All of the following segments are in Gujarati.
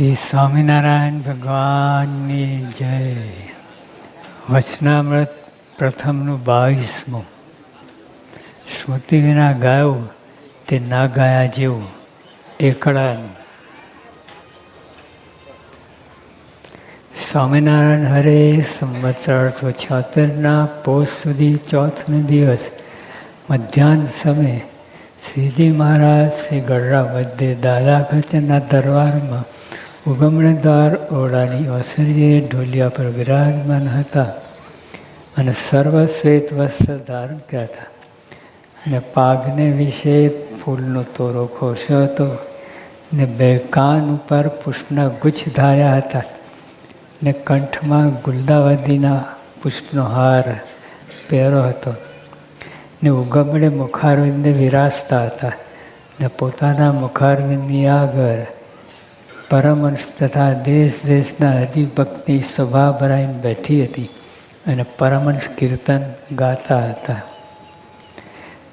શ્રી સ્વામિનારાયણ ભગવાનની જય. વચનામૃત પ્રથમનું 22મું. સ્મૃતિ વિના ગાયું તે ના ગાયા જેવું. એકડાન. સ્વામિનારાયણ હરે સંવત્સર 1876 પોષ સુધી ચોથને દિવસ મધ્યાહન સમયે શ્રીજી મહારાજ શ્રી ગઢડા મધ્યે દાદા ખચરના દરબારમાં ઉગમણે દ્વાર ઓરડાની ઓસરીએ ઢોલિયા પર વિરાજમાન હતા અને સર્વશ્વેત વસ્ત્ર ધારણ કર્યા હતા અને પાઘને વિશે ફૂલનો તોરો ખોસ્યો હતો ને બે કાન ઉપર પુષ્પના ગુચ્છ ધાર્યા હતા ને કંઠમાં ગુલદાવદીના પુષ્પનો હાર પહેર્યો હતો ને ઉગમણે મુખારવિંદે વિરાજતા હતા ને પોતાના મુખારવિંદની આગળ પરમહંસ તથા દેશ દેશના હરિભક્તની સભા ભરાઈને બેઠી હતી અને પરમહંસ કીર્તન ગાતા હતા.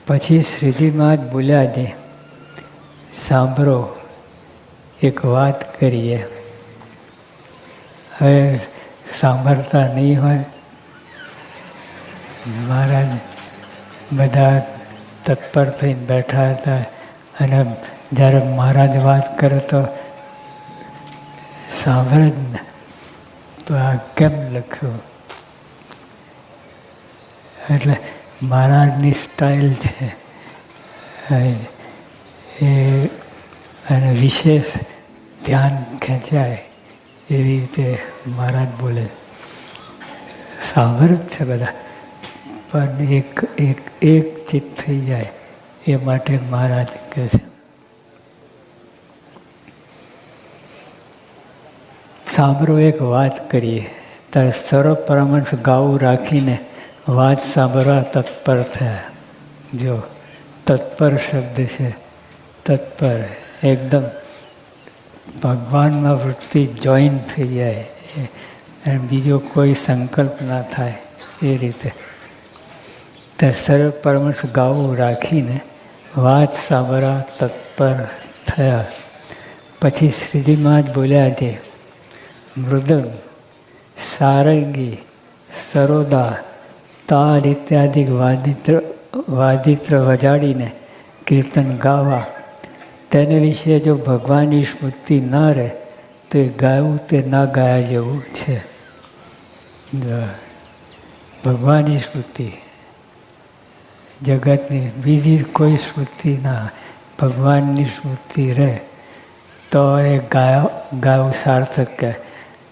પછી શ્રીજી મહારાજ બોલ્યા છે, સાંભળો એક વાત કરીએ. હવે સાંભળતા નહીં હોય. મહારાજ બધા તત્પર થઈને બેઠા હતા અને જ્યારે મહારાજ વાત કરે તો સાંભળે જ ને. તો આ કેમ લખ્યું? એટલે મહારાજની સ્ટાઇલ છે એ અને વિશેષ ધ્યાન ખેંચાય એવી રીતે મહારાજ બોલે. સાંભળ જ છે બધા, પણ એક ચિત્ત થઈ જાય એ માટે મહારાજ કહે છે. સાંભળો એક વાત કરીએ. ત્યારે સર્વ પરમહંસ ગાવું રાખીને વાત સાંભળવા તત્પર થયા. જો તત્પર શબ્દ છે, તત્પર એકદમ ભગવાનમાં વૃત્તિ જોઈન થઈ જાય અને બીજો કોઈ સંકલ્પ ના થાય એ રીતે. ત્યારે સર્વ પરમહંસ ગાવું રાખીને વાત સાંભળવા તત્પર થયા. પછી શ્રીજી મહારાજ બોલ્યા છે, મૃદંગ, સારંગી, સરોદા, તાલ ઇત્યાદિ વાદિત્ર વજાડીને કીર્તન ગાવા. તેને વિશે જો ભગવાનની સ્મૃતિ ના રહે તો એ ગાયું તે ના ગાયા જેવું છે. ભગવાનની સ્મૃતિ, જગતની બીજી કોઈ સ્મૃતિ ના, ભગવાનની સ્મૃતિ રહે તો એ ગાયું સાર્થક કહે.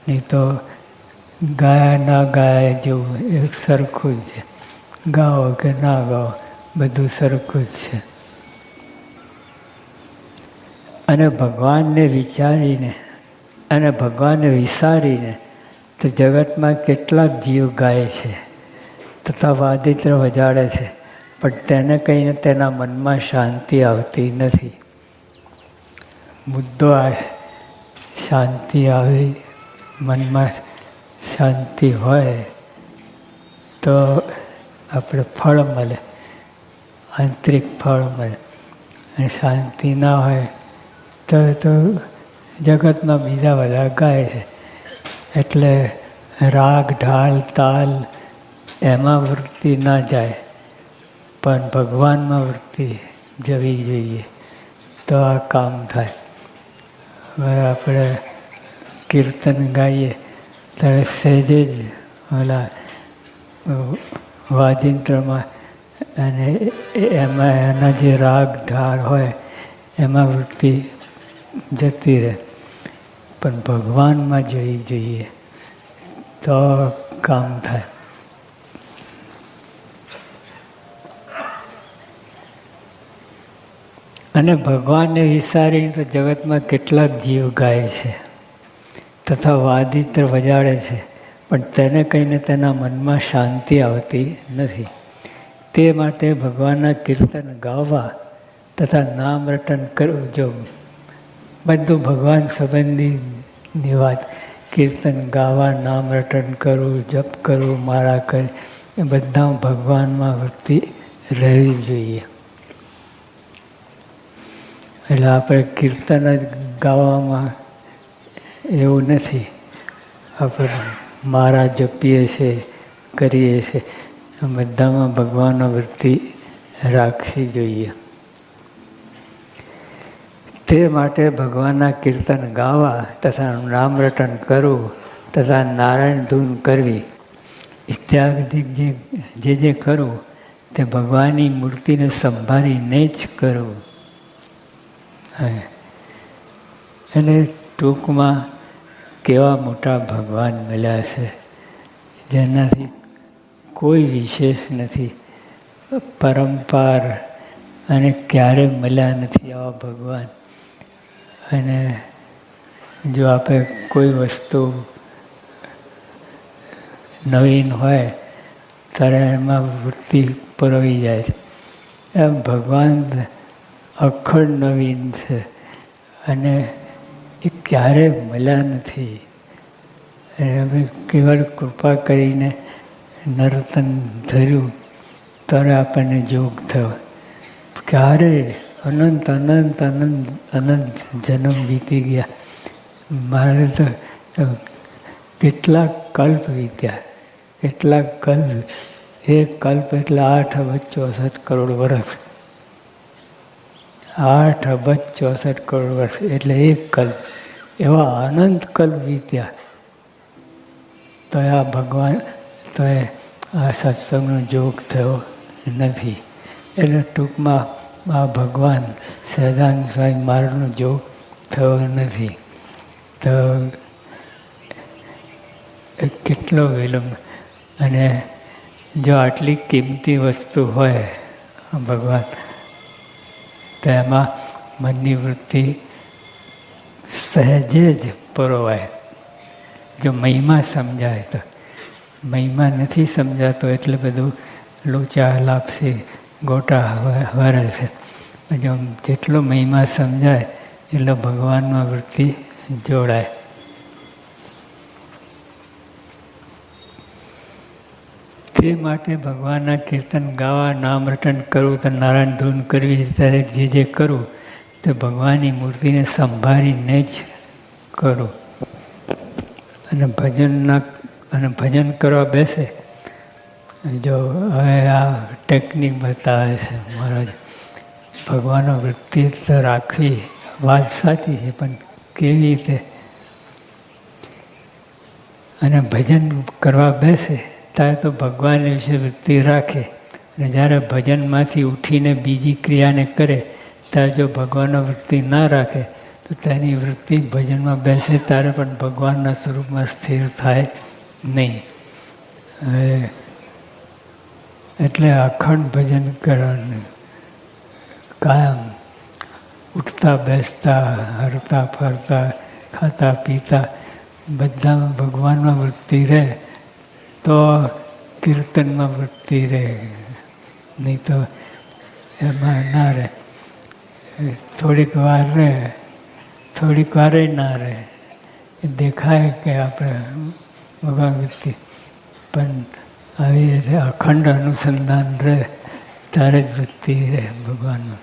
નહીં તો ગાયા ના ગાયા જેવું એક સરખું જ છે. ગાઓ કે ના ગાઓ બધું સરખું જ છે. અને ભગવાનને વિચારીને અને ભગવાનને વિસારીને તો જગતમાં કેટલાક જીવ ગાય છે તથા વાદિત્ર વજાડે છે, પણ તેને કહીને તેના મનમાં શાંતિ આવતી નથી. મુદ્દો આ શાંતિ આવી, મનમાં શાંતિ હોય તો આપણે ફળ મળે, આંતરિક ફળ મળે. અને શાંતિ ના હોય તો જગતમાં બીજા બધા ગાય છે. એટલે રાગ, ઢાલ, તાલ એમાં વૃત્તિ ના જાય, પણ ભગવાનમાં વૃત્તિ જવી જોઈએ તો આ કામ થાય. હવે આપણે કીર્તન ગાઈએ ત્યારે સહેજે જ ઓલા વાજિંત્રમાં અને એમાં એના જે રાગ ઢાળ હોય એમાં વૃત્તિ જતી રહે, પણ ભગવાનમાં જવી જોઈએ તો કામ થાય. અને ભગવાનને વિસારીને તો જગતમાં કેટલાક જીવ ગાય છે તથા વાદિત્ર વજાડે છે, પણ તેને કહીને તેના મનમાં શાંતિ આવતી નથી. તે માટે ભગવાનના કીર્તન ગાવા તથા નામ રટન કરવું. જો બધું ભગવાન સંબંધીની વાત, કીર્તન ગાવા, નામ રટન કરવું, જપ કરવું, માળા કરી, એ બધા ભગવાનમાં વૃત્તિ રહેવી જોઈએ. એટલે આપણે કીર્તન જ ગાવામાં એવું નથી. આપણે મારા જપીએ છીએ, કરીએ છીએ, બધામાં ભગવાનનો વૃત્તિ રાખવી જોઈએ. તે માટે ભગવાનના કીર્તન ગાવા તથા નામ રટન કરવું તથા નારાયણ ધૂન કરવી ઇત્યાદિ જે કરવું તે ભગવાનની મૂર્તિને સંભાળીને જ કરવું. એટલે ટૂંકમાં કેવા મોટા ભગવાન મળ્યા છે જેનાથી કોઈ વિશેષ નથી. પરંપાર અને ક્યારે મળ્યા નથી આવા ભગવાન. અને જો આપણે કોઈ વસ્તુ નવીન હોય ત્યારે એમાં વૃત્તિ પરવી જાય છે. એમ ભગવાન અખંડ નવીન છે અને એ ક્યારે મળ્યા નથી. હવે કેવળ કૃપા કરીને નર્તન ધર્યું ત્યારે આપણને જોગ થયો. ક્યારે અનંત અનંત અનંત અનંત જન્મ વીતી ગયા. મારે તો કેટલાક કલ્પ વીત્યા, કેટલાક કલ્પ. એક કલ્પ એટલે 8 અબજ 64 કરોડ વર્ષ. 8 અબજ 64 કરોડ વર્ષ એટલે એક કલ્પ. એવા અનંત કલ્પ વીત્યા તો આ ભગવાન તો આ સત્સંગનો જોગ થયો નથી. એટલે ટૂંકમાં આ ભગવાન સહજાનંદ સ્વામી માર્ગનો જોગ થયો નથી. તો કેટલો વિલંબ. અને જો આટલી કિંમતી વસ્તુ હોય ભગવાન તો એમાં મનની વૃત્તિ સહેજે જ પરોવાય. જો મહિમા સમજાય તો. મહિમા નથી સમજાતો એટલે બધું લોચા લાપસી ગોટા વરે છે. જો જેટલો મહિમા સમજાય એટલો ભગવાનમાં વૃત્તિ જોડાય. તે માટે ભગવાનના કીર્તન ગાવા, નામ રટન કરવું, તો નારાયણ ધૂન કરવી, ત્યારે જે કરવું તે ભગવાનની મૂર્તિને સંભાળીને જ કરું. અને ભજન કરવા બેસે. જો હવે આ ટેકનિક બતાવે છે મહારાજ. ભગવાનનો વૃત્તિ તો રાખવી વાત સાચી છે, પણ કેવી રીતે? અને ભજન કરવા બેસે ત્યારે તો ભગવાન વિશે વૃત્તિ રાખે. અને જ્યારે ભજનમાંથી ઉઠીને બીજી ક્રિયાને કરે ત્યારે જો ભગવાનનો વૃત્તિ ના રાખે તો તેની વૃત્તિ ભજનમાં બેસે ત્યારે પણ ભગવાનના સ્વરૂપમાં સ્થિર થાય નહીં. એટલે અખંડ ભજન કરવાનું. કાયમ ઉઠતા બેસતા, હરતા ફરતા, ખાતા પીતા બધામાં ભગવાનમાં વૃત્તિ રહે તો કીર્તનમાં વૃત્તિ રહે, નહીં તો એમાં ના રહે. થોડીક વાર રહે, થોડીક વારે ના રહે. દેખાય કે આપણે ભગવાન વૃત્તિ, પણ આવી રીતે અખંડ અનુસંધાન રહે ત્યારે જ વૃત્તિ રહે ભગવાનનું.